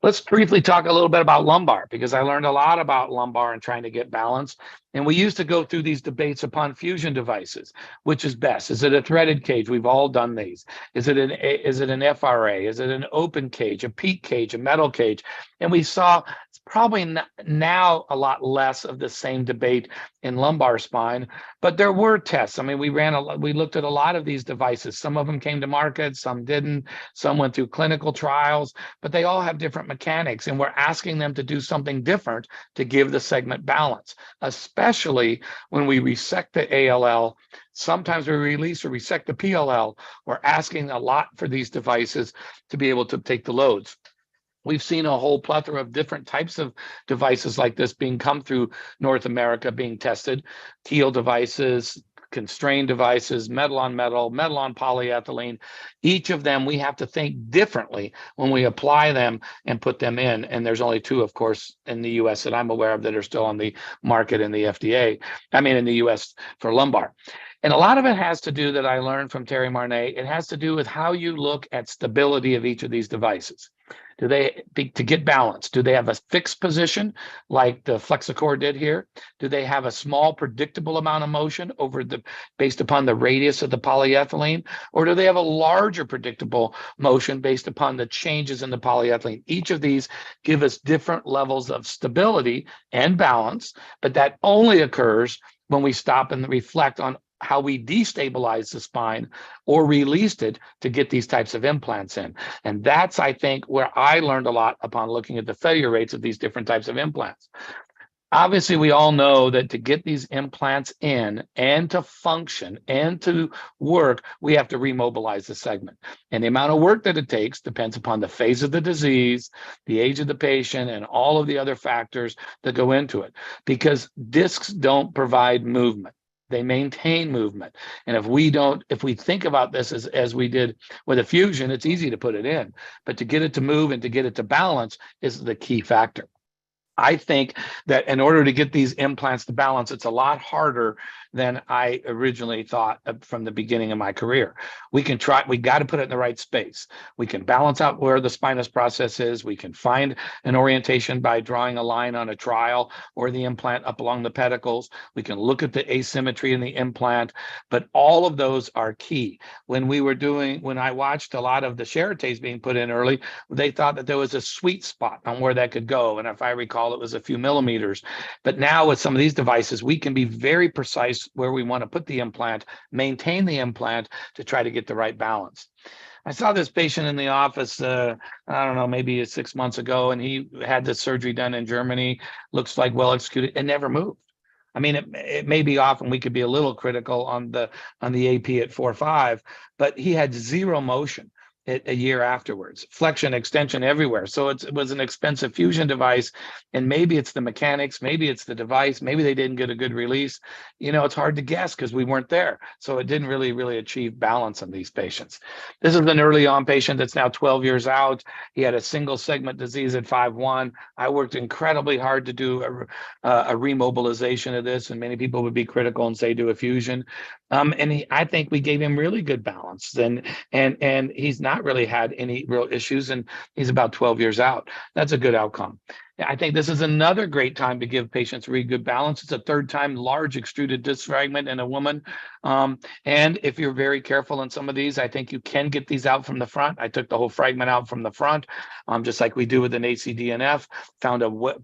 Let's briefly talk a little bit about lumbar, because I learned a lot about lumbar and trying to get balance. And we used to go through these debates upon fusion devices. Which is best? Is it a threaded cage? We've all done these. Is it an FRA? Is it an open cage, a PEEK cage, a metal cage? And we saw it's probably now a lot less of the same debate in lumbar spine, but there were tests. I mean, we looked at a lot of these devices. Some of them came to market, some didn't, some went through clinical trials, but they all have different mechanics. And we're asking them to do something different to give the segment balance, especially when we resect the ALL. Sometimes we release or resect the PLL. We're asking a lot for these devices to be able to take the loads. We've seen a whole plethora of different types of devices like this come through North America being tested. Teal devices, constrained devices, metal on metal, metal on polyethylene. Each of them, we have to think differently when we apply them and put them in. And there's only 2, of course, in the US that I'm aware of that are still on the market in the FDA. I mean, in the US for lumbar. And a lot of it has to do, that I learned from Terry Marnay, it has to do with how you look at stability of each of these devices. Do they, to get balance, do they have a fixed position like the Flexicor did here? Do they have a small predictable amount of motion based upon the radius of the polyethylene? Or do they have a larger predictable motion based upon the changes in the polyethylene? Each of these give us different levels of stability and balance, but that only occurs when we stop and reflect on how we destabilized the spine or released it to get these types of implants in. And that's, I think, where I learned a lot upon looking at the failure rates of these different types of implants. Obviously, we all know that to get these implants in and to function and to work, we have to remobilize the segment. And the amount of work that it takes depends upon the phase of the disease, the age of the patient, and all of the other factors that go into it. Because discs don't provide movement. They maintain movement. And if we think about this as we did with a fusion, it's easy to put it in, but to get it to move and to get it to balance is the key factor. I think that in order to get these implants to balance, it's a lot harder than I originally thought from the beginning of my career. We got to put it in the right space. We can balance out where the spinous process is. We can find an orientation by drawing a line on a trial or the implant up along the pedicles. We can look at the asymmetry in the implant, but all of those are key. When I watched a lot of the Charités being put in early, they thought that there was a sweet spot on where that could go. And if I recall, it was a few millimeters. But now with some of these devices, we can be very precise where we want to put the implant, maintain the implant to try to get the right balance. I saw this patient in the office, I don't know, maybe 6 months ago, and he had this surgery done in Germany, looks like well executed, and never moved. I mean, it may be off, and we could be a little critical on the AP at 4.5, but he had zero motion a year afterwards, flexion, extension everywhere. So it was an expensive fusion device, and maybe it's the mechanics, maybe it's the device, maybe they didn't get a good release. It's hard to guess because we weren't there. So it didn't really achieve balance in these patients. This is an early on patient that's now 12 years out. He had a single segment disease at 5.1. I worked incredibly hard to do a remobilization of this, and many people would be critical and say do a fusion. I think we gave him really good balance, and he's not really had any real issues, and he's about 12 years out. That's a good outcome. I think this is another great time to give patients really good balance. It's a 3rd time large extruded disc fragment in a woman. And if you're very careful in some of these, I think you can get these out from the front. I took the whole fragment out from the front, just like we do with an ACDNF,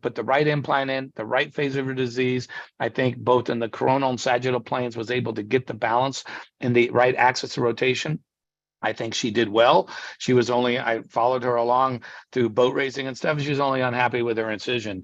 put the right implant in, the right phase of her disease. I think both in the coronal and sagittal planes was able to get the balance in the right axis of rotation. I think she did well. I followed her along through boat racing and stuff. She was only unhappy with her incision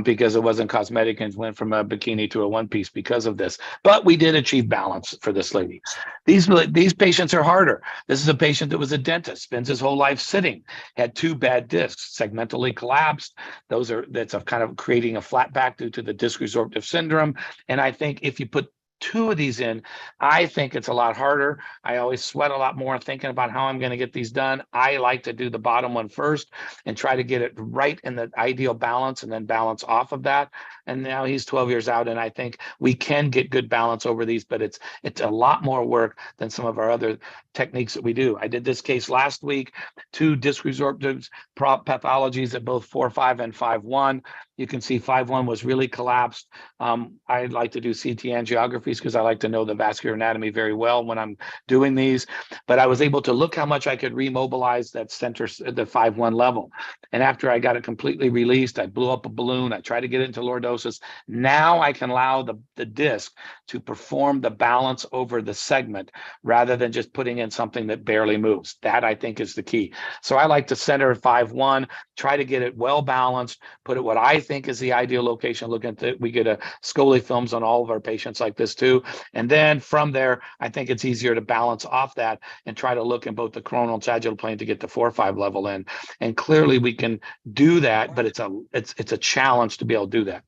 because it wasn't cosmetic and went from a bikini to a one-piece because of this. But we did achieve balance for this lady. These patients are harder. This is a patient that was a dentist, spends his whole life sitting, had 2 bad discs, segmentally collapsed. That's kind of creating a flat back due to the disc resorptive syndrome. And I think if you put 2 of these in, I think it's a lot harder. I always sweat a lot more thinking about how I'm going to get these done. I like to do the bottom one first and try to get it right in the ideal balance and then balance off of that. And now he's 12 years out, and I think we can get good balance over these, but it's a lot more work than some of our other techniques that we do. I did this case last week, 2 disc resorptive pathologies at both 4.5 and 5.1. You can see 5.1 was really collapsed. I like to do CT angiography endoscopies because I like to know the vascular anatomy very well when I'm doing these. But I was able to look how much I could remobilize that center, the 5-1 level. And after I got it completely released, I blew up a balloon. I tried to get it into lordosis. Now I can allow the disc to perform the balance over the segment rather than just putting in something that barely moves. That I think is the key. So I like to center 5-1, try to get it well balanced, put it what I think is the ideal location. Look at that. We get a Scully films on all of our patients like this too. And then from there, I think it's easier to balance off that and try to look in both the coronal and sagittal plane to get the 4-5 level in. And clearly we can do that, but it's a challenge to be able to do that.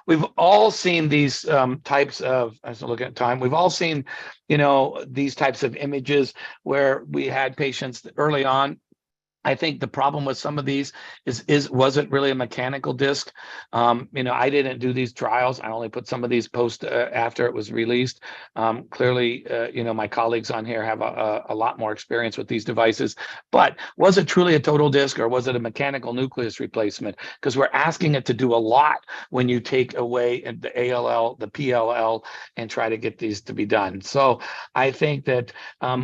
We've all seen these types of, as I look at time, we've all seen, these types of images where we had patients early on. I think the problem with some of these wasn't really a mechanical disc. I didn't do these trials. I only put some of these post after it was released. Clearly, my colleagues on here have a lot more experience with these devices. But was it truly a total disc or was it a mechanical nucleus replacement? Because we're asking it to do a lot when you take away the ALL, the PLL, and try to get these to be done. So I think that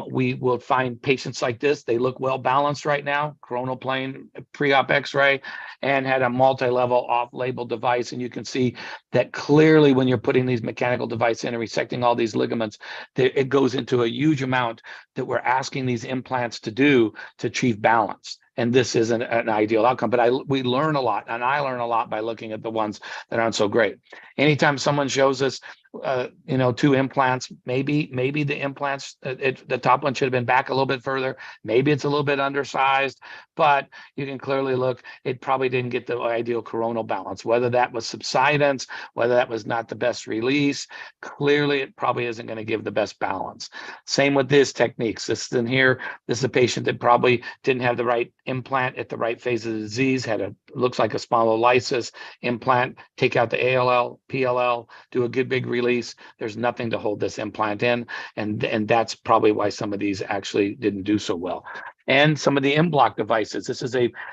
we will find patients like this. They look well balanced right now. Coronal plane, pre-op x-ray, and had a multi-level off-label device. And you can see that clearly when you're putting these mechanical devices in and resecting all these ligaments, it goes into a huge amount that we're asking these implants to do to achieve balance. And this isn't an ideal outcome, but we learn a lot, and I learn a lot by looking at the ones that aren't so great. Anytime someone shows us, 2 implants, maybe the implants, the top one should have been back a little bit further. Maybe it's a little bit undersized, but you can clearly look, it probably didn't get the ideal coronal balance, whether that was subsidence, whether that was not the best release. Clearly, it probably isn't going to give the best balance. Same with this techniques. This in here, this is a patient that probably didn't have the right implant at the right phase of the disease, looks like a spondylolysis implant, take out the ALL, PLL, do a good big release. There's nothing to hold this implant in. And that's probably why some of these actually didn't do so well. And some of the in-block devices,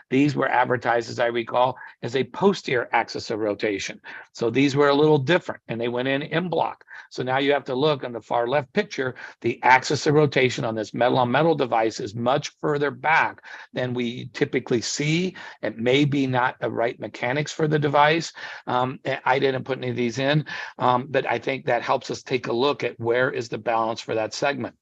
these were advertised, as I recall, as a posterior axis of rotation. So these were a little different and they went in block. So now you have to look on the far left picture, the axis of rotation on this metal on metal device is much further back than we typically see. It may be not the right mechanics for the device. I didn't put any of these in, but I think that helps us take a look at where is the balance for that segment.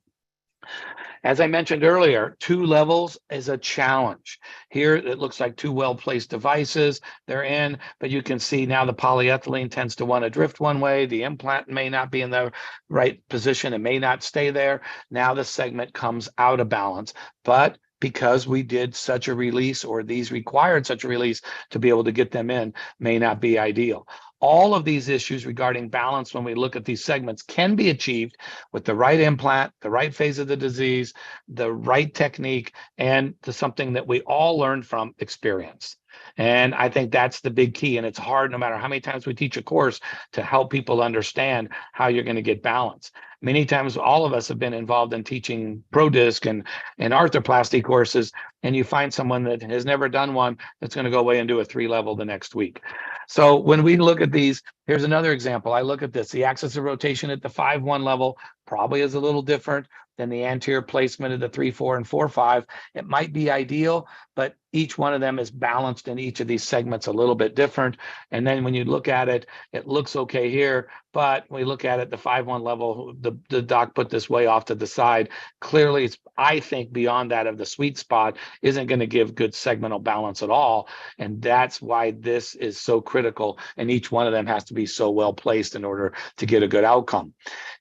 As I mentioned earlier, 2 levels is a challenge. Here, it looks like 2 well-placed devices. They're in, but you can see now the polyethylene tends to want to drift one way. The implant may not be in the right position. It may not stay there. Now the segment comes out of balance, but because we did such a release or these required such a release to be able to get them in may not be ideal. All of these issues regarding balance when we look at these segments can be achieved with the right implant, the right phase of the disease, the right technique, and something that we all learn from experience. And I think that's the big key. And it's hard, no matter how many times we teach a course, to help people understand how you're going to get balance. Many times, all of us have been involved in teaching ProDisc and arthroplasty courses, and you find someone that has never done one that's going to go away and do a 3-level the next week. So when we look at these, here's another example. I look at this. The axis of rotation at the 5-1 level probably is a little different than the anterior placement of the 3-4 and 4-5. It might be ideal, but each one of them is balanced in each of these segments a little bit different. And then when you look at it, it looks okay here, but when we look at it, the 5-1 level, the doc put this way off to the side. Clearly, it's, I think, beyond that of the sweet spot, isn't going to give good segmental balance at all. And that's why this is so critical. And each one of them has to be so well placed in order to get a good outcome.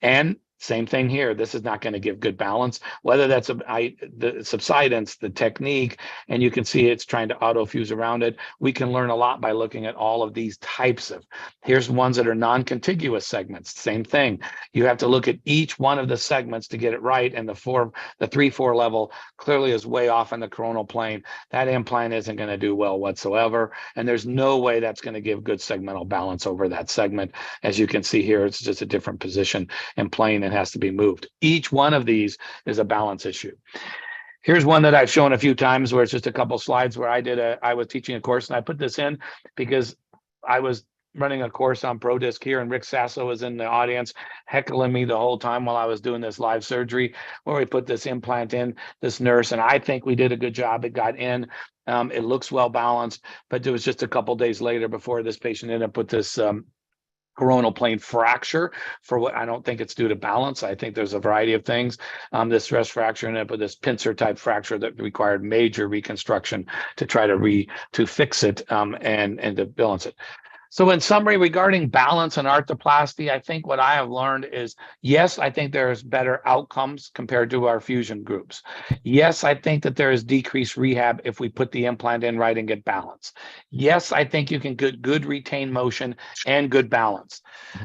And same thing here. This is not going to give good balance, whether that's the subsidence, the technique, and you can see it's trying to auto-fuse around it. We can learn a lot by looking at all of these types of, here's ones that are non-contiguous segments. Same thing. You have to look at each one of the segments to get it right. And the 3-4 level clearly is way off in the coronal plane. That implant isn't going to do well whatsoever. And there's no way that's going to give good segmental balance over that segment. As you can see here, it's just a different position and plane and has to be moved. Each one of these is a balance issue. Here's one that I've shown a few times where it's just a couple slides where I was teaching a course and I put this in because I was running a course on ProDisc here, and Rick Sasso was in the audience heckling me the whole time while I was doing this live surgery where we put this implant in, this nurse, and I think we did a good job. It got in. It looks well balanced, but it was just a couple days later before this patient ended up with this coronal plane fracture. For what I don't think it's due to balance. I think there's a variety of things. This stress fracture ended up with this pincer type fracture that required major reconstruction to try to fix it and to balance it. So in summary, regarding balance and arthroplasty, I think what I have learned is, yes, I think there's better outcomes compared to our fusion groups. Yes, I think that there is decreased rehab if we put the implant in right and get balance. Yes, I think you can get good retained motion and good balance.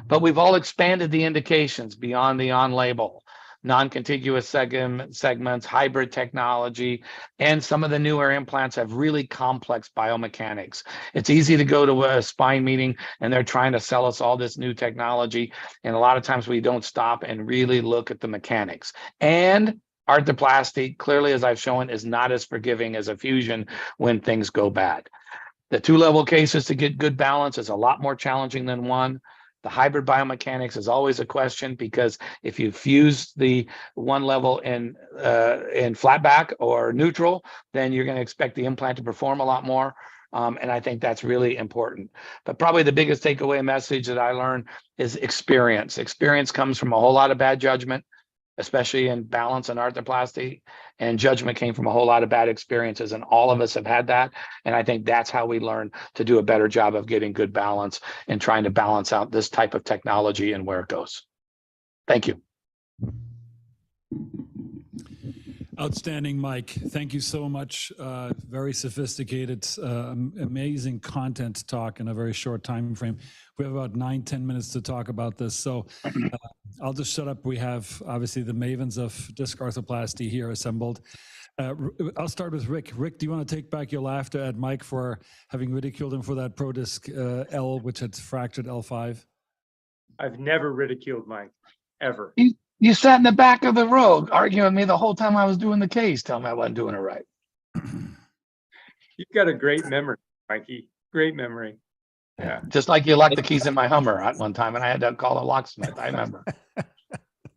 But we've all expanded the indications beyond the on-label. Non-contiguous segments, hybrid technology, and some of the newer implants have really complex biomechanics. It's easy to go to a spine meeting and they're trying to sell us all this new technology. And a lot of times we don't stop and really look at the mechanics. And arthroplasty, clearly, as I've shown, is not as forgiving as a fusion when things go bad. The two-level cases to get good balance is a lot more challenging than one. The hybrid biomechanics is always a question, because if you fuse the one level in flat back or neutral, then you're going to expect the implant to perform a lot more. And I think that's really important. But probably the biggest takeaway message that I learned is experience. Experience comes from a whole lot of bad judgment, especially in balance and arthroplasty, and judgment came from a whole lot of bad experiences, and all of us have had that. And I think that's how we learn to do a better job of getting good balance and trying to balance out this type of technology and where it goes. Thank you. Outstanding, Mike. Thank you so much. Very sophisticated, amazing content talk in a very short time frame. We have about 9-10 minutes to talk about this. So I'll just shut up. We have obviously the mavens of disc arthroplasty here assembled. I'll start with Rick. Rick, do you want to take back your laughter at Mike for having ridiculed him for that ProDisc L, which had fractured L5? I've never ridiculed Mike, ever. You sat in the back of the row arguing with me the whole time I was doing the case, telling me I wasn't doing it right. You've got a great memory, Mikey. Great memory. Yeah. Just like you locked the keys in my Hummer at one time and I had to call a locksmith. I remember.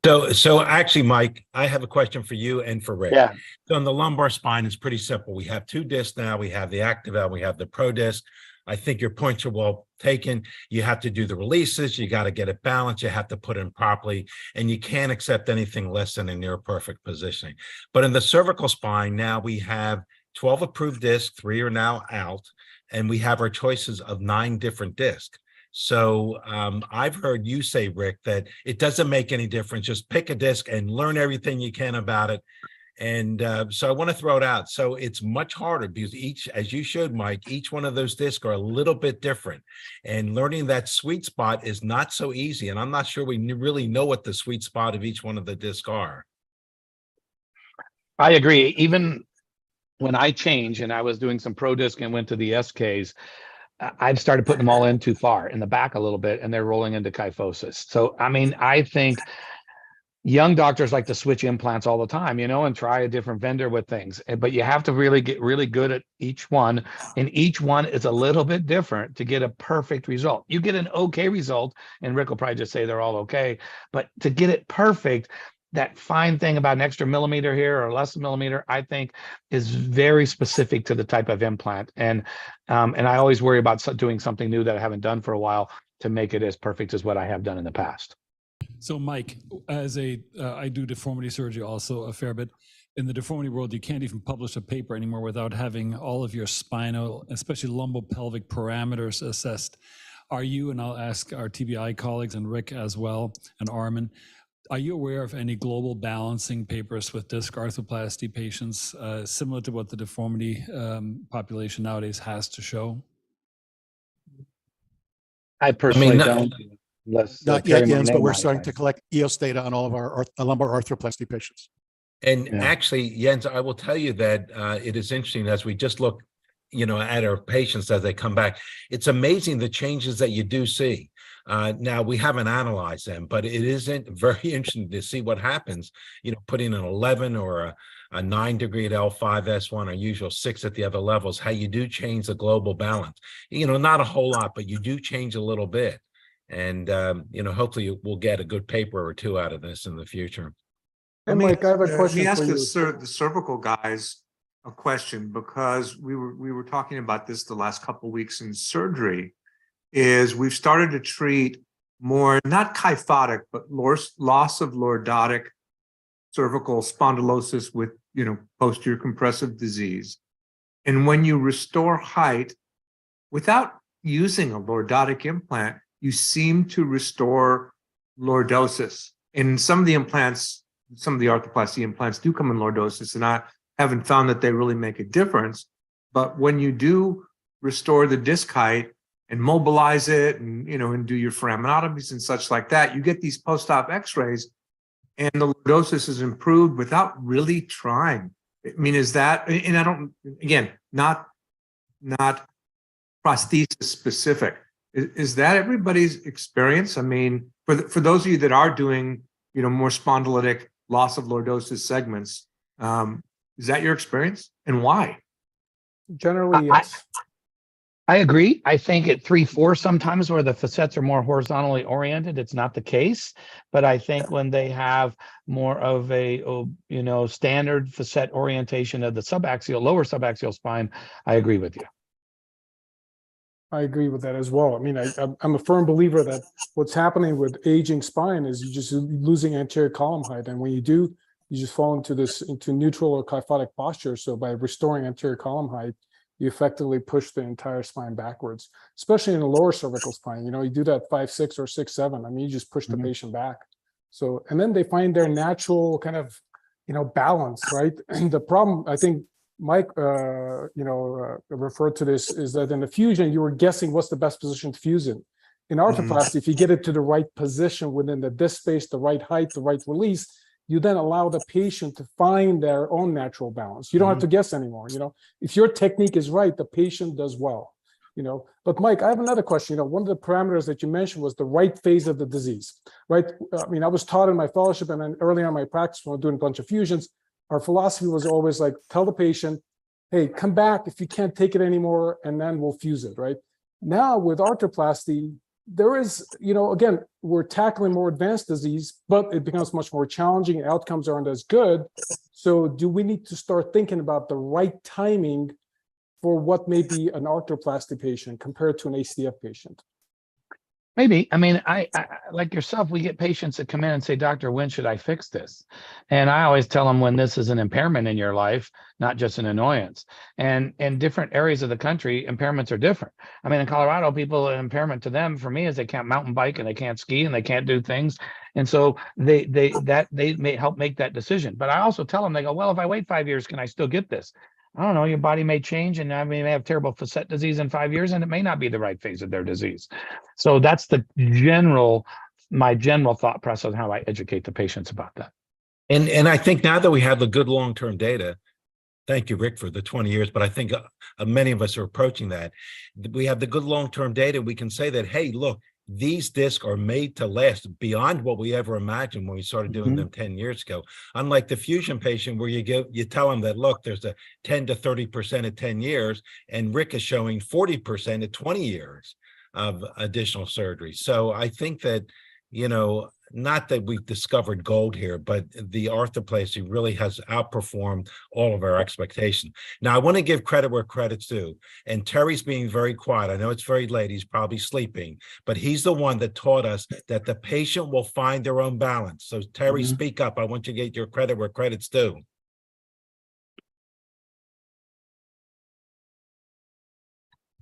So actually, Mike, I have a question for you and for Rick. Yeah. So on the lumbar spine, it's pretty simple. We have two discs now. We have the active L, we have the ProDisc. I think your points are well taken. You have to do the releases. You got to get it balanced. You have to put in properly, and you can't accept anything less than a near perfect positioning. But in the cervical spine, now we have 12 approved discs, 3 are now out, and we have our choices of 9 different discs. So I've heard you say, Rick, that it doesn't make any difference. Just pick a disc and learn everything you can about it. And so I want to throw it out. So it's much harder because each, as you showed, Mike, each one of those discs are a little bit different. And learning that sweet spot is not so easy. And I'm not sure we really know what the sweet spot of each one of the discs are. I agree. Even when I changed and I was doing some ProDisc and went to the SKs, I've started putting them all in too far in the back a little bit, and they're rolling into kyphosis. So, I mean, I think young doctors like to switch implants all the time, and try a different vendor with things. But you have to really get really good at each one. And each one is a little bit different to get a perfect result. You get an okay result, and Rick will probably just say they're all okay. But to get it perfect, that fine thing about an extra millimeter here or less millimeter, I think is very specific to the type of implant. And I always worry about doing something new that I haven't done for a while to make it as perfect as what I have done in the past. So Mike, as I do deformity surgery also a fair bit. In the deformity world, you can't even publish a paper anymore without having all of your spinal, especially lumbopelvic parameters assessed. Are you, and I'll ask our TBI colleagues and Rick as well, and Armin, are you aware of any global balancing papers with disc arthroplasty patients similar to what the deformity population nowadays has to show? I personally don't. Not yet, Jens, but we're starting to collect EOS data on all of our lumbar arthroplasty patients. And actually, Jens, I will tell you that it is interesting as we just look at our patients as they come back. It's amazing the changes that you do see. Now, we haven't analyzed them, but it isn't very interesting to see what happens, putting an 11 or a 9 degree at L5, S1, or usual 6 at the other levels, how you do change the global balance. Not a whole lot, but you do change a little bit. And, hopefully we'll get a good paper or two out of this in the future. And Mike, I have a question Let for me you. ask the cervical guys a question, because we were talking about this the last couple of weeks in surgery. Is we've started to treat more, not kyphotic, but loss of lordotic cervical spondylosis with, posterior compressive disease. And when you restore height without using a lordotic implant, you seem to restore lordosis. And some of the implants, some of the arthroplasty implants do come in lordosis, and I haven't found that they really make a difference. But when you do restore the disc height and mobilize it and, and do your foraminotomies and such like that, you get these post-op x-rays and the lordosis is improved without really trying. I mean, is that, and I don't, again, not prosthesis specific. Is that everybody's experience? I mean, for those of you that are doing, more spondylitic loss of lordosis segments, is that your experience, and why? Generally, yes. I agree. I think at 3-4 sometimes where the facets are more horizontally oriented, it's not the case. But I think when they have more of a, standard facet orientation of the lower subaxial spine, I agree with you. I agree with that as well. I mean, I'm a firm believer that what's happening with aging spine is you're just losing anterior column height. And when you do, you just fall into neutral or kyphotic posture. So by restoring anterior column height, you effectively push the entire spine backwards, especially in the lower cervical spine. You do that 5-6 or 6-7. I mean, you just push the patient back. So, and then they find their natural kind of, balance, right? And the problem, I think Mike, referred to this, is that in the fusion, you were guessing what's the best position to fuse in. In arthroplasty, if you get it to the right position within the disc space, the right height, the right release, you then allow the patient to find their own natural balance. You don't have to guess anymore. If your technique is right, the patient does well. But Mike, I have another question. One of the parameters that you mentioned was the right phase of the disease, right? I mean, I was taught in my fellowship and then early on in my practice when I was doing a bunch of fusions, our philosophy was always like, tell the patient, hey, come back if you can't take it anymore, and then we'll fuse it, right? Now with arthroplasty, there is, again, we're tackling more advanced disease, but it becomes much more challenging. Outcomes aren't as good. So do we need to start thinking about the right timing for what may be an arthroplasty patient compared to an ACF patient? Maybe. I mean, I like yourself, we get patients that come in and say, doctor, when should I fix this? And I always tell them when this is an impairment in your life, not just an annoyance. And in different areas of the country, impairments are different. I mean, in Colorado, people, an impairment to them, for me, is they can't mountain bike and they can't ski and they can't do things. And so they may help make that decision. But I also tell them, they go, well, if I wait 5 years, can I still get this? I don't know, your body may change, and I mean, they have terrible facet disease in 5 years, and it may not be the right phase of their disease. So that's my general thought process on how I educate the patients about that. And I think now that we have the good long-term data, thank you, Rick, for the 20 years, but I think many of us are approaching that. We have the good long-term data. We can say that, hey, look, these discs are made to last beyond what we ever imagined when we started doing them 10 years ago. Unlike the fusion patient where you tell them that, look, there's a 10 to 30% at 10 years, and Rick is showing 40% at 20 years of additional surgery. So I think that, not that we've discovered gold here, but the arthroplasty really has outperformed all of our expectations. Now, I want to give credit where credit's due. And Terry's being very quiet. I know it's very late. He's probably sleeping, but he's the one that taught us that the patient will find their own balance. So Terry, speak up. I want you to get your credit where credit's due.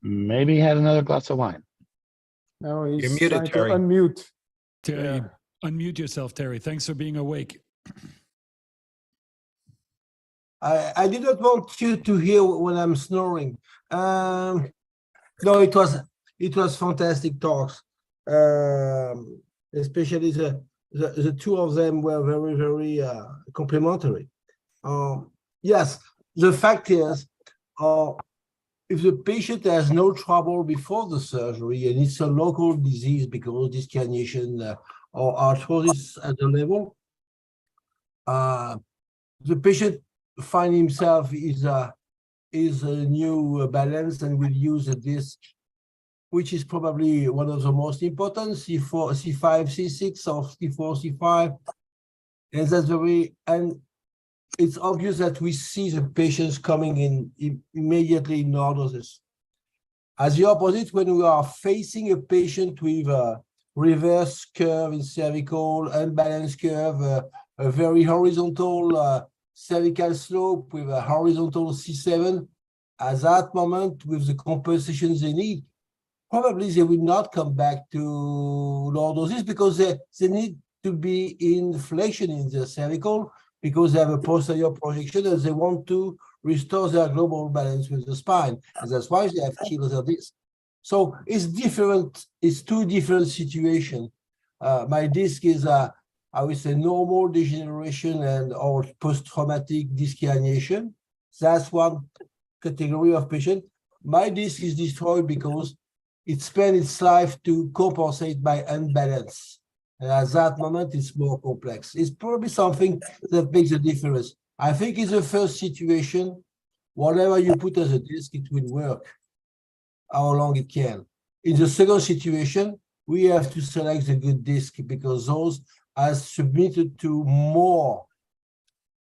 Maybe he had another glass of wine. No, he's You're muted, trying to Terry. unmute. Terry, unmute yourself, Terry. Thanks for being awake. I did not want you to hear when I'm snoring. No, it was fantastic talks. Especially the two of them were very, very complimentary. Yes, the fact is, if the patient has no trouble before the surgery and it's a local disease because disc herniation or arthrosis at the level, the patient find himself is a new balance and will use a disc, which is probably one of the most important, C4, C5, C6, or C4, C5. And that's and it's obvious that we see the patients coming in immediately in lordosis. As the opposite, when we are facing a patient with a reverse curve in cervical, unbalanced curve, a very horizontal cervical slope with a horizontal C7, at that moment, with the compensations they need, probably they will not come back to lordosis because they need to be in flexion in the cervical because they have a posterior projection and they want to restore their global balance with the spine. And that's why they have killed their disc. So it's different, it's two different situations. My disc is I would say normal degeneration and or post-traumatic disc herniation. That's one category of patient. My disc is destroyed because it spent its life to compensate by unbalance. And at that moment, it's more complex. It's probably something that makes a difference. I think in the first situation, whatever you put as a disc, it will work, how long it can. In the second situation, we have to select the good disc because those are submitted to more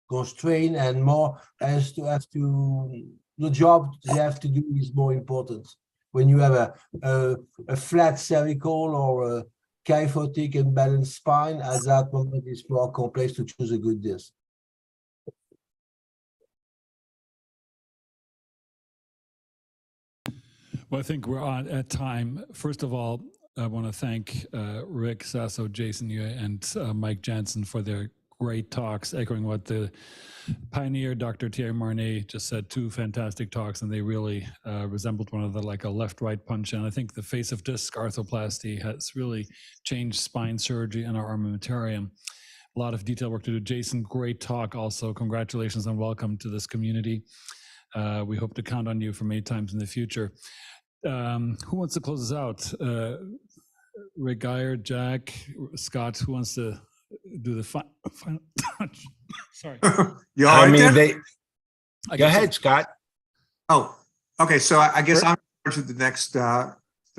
constraint and more the job they have to do is more important. When you have a flat cervical or a kyphotic and balanced spine, at that moment it's more complex to choose a good disc. Well, I think we're on at time. First of all, I want to thank Rick, Sasso, Jason, and Mike Janssen for their great talks, echoing what the pioneer Dr. Thierry Marnet just said. Two fantastic talks, and they really resembled one another like a left-right punch. And I think the face of disc arthroplasty has really changed spine surgery and our armamentarium. A lot of detail work to do. Jason, great talk also. Congratulations and welcome to this community. We hope to count on you for many times in the future. Who wants to close us out? Rick Geyer, Jack, Scott, who wants to do the final touch? Sorry. You all right there? Go ahead, Scott. Oh, okay. So I guess I'm to the next, the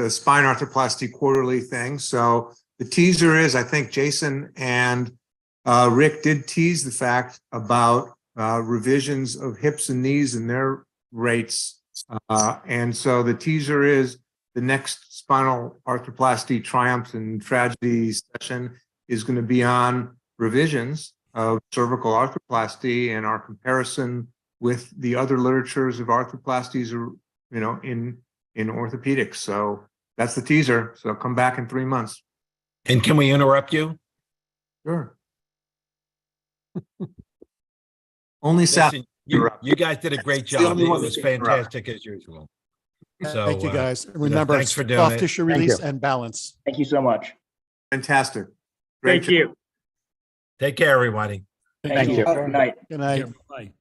spine arthroplasty quarterly thing. So the teaser is, I think Jason and Rick did tease the fact about revisions of hips and knees and their rates. And so the teaser is the next spinal arthroplasty triumphs and tragedy session is going to be on revisions of cervical arthroplasty and our comparison with the other literatures of arthroplasties, in orthopedics. So that's the teaser. So come back in 3 months. And can we interrupt you? Sure. Only Sasso. You guys did a great job. It was fantastic as usual. So thank you guys. Remember, thanks for doing soft it. tissue release and balance. Thank you so much. Fantastic. Thank you. Take care, everybody. Thank you. Good night. Good night. Bye.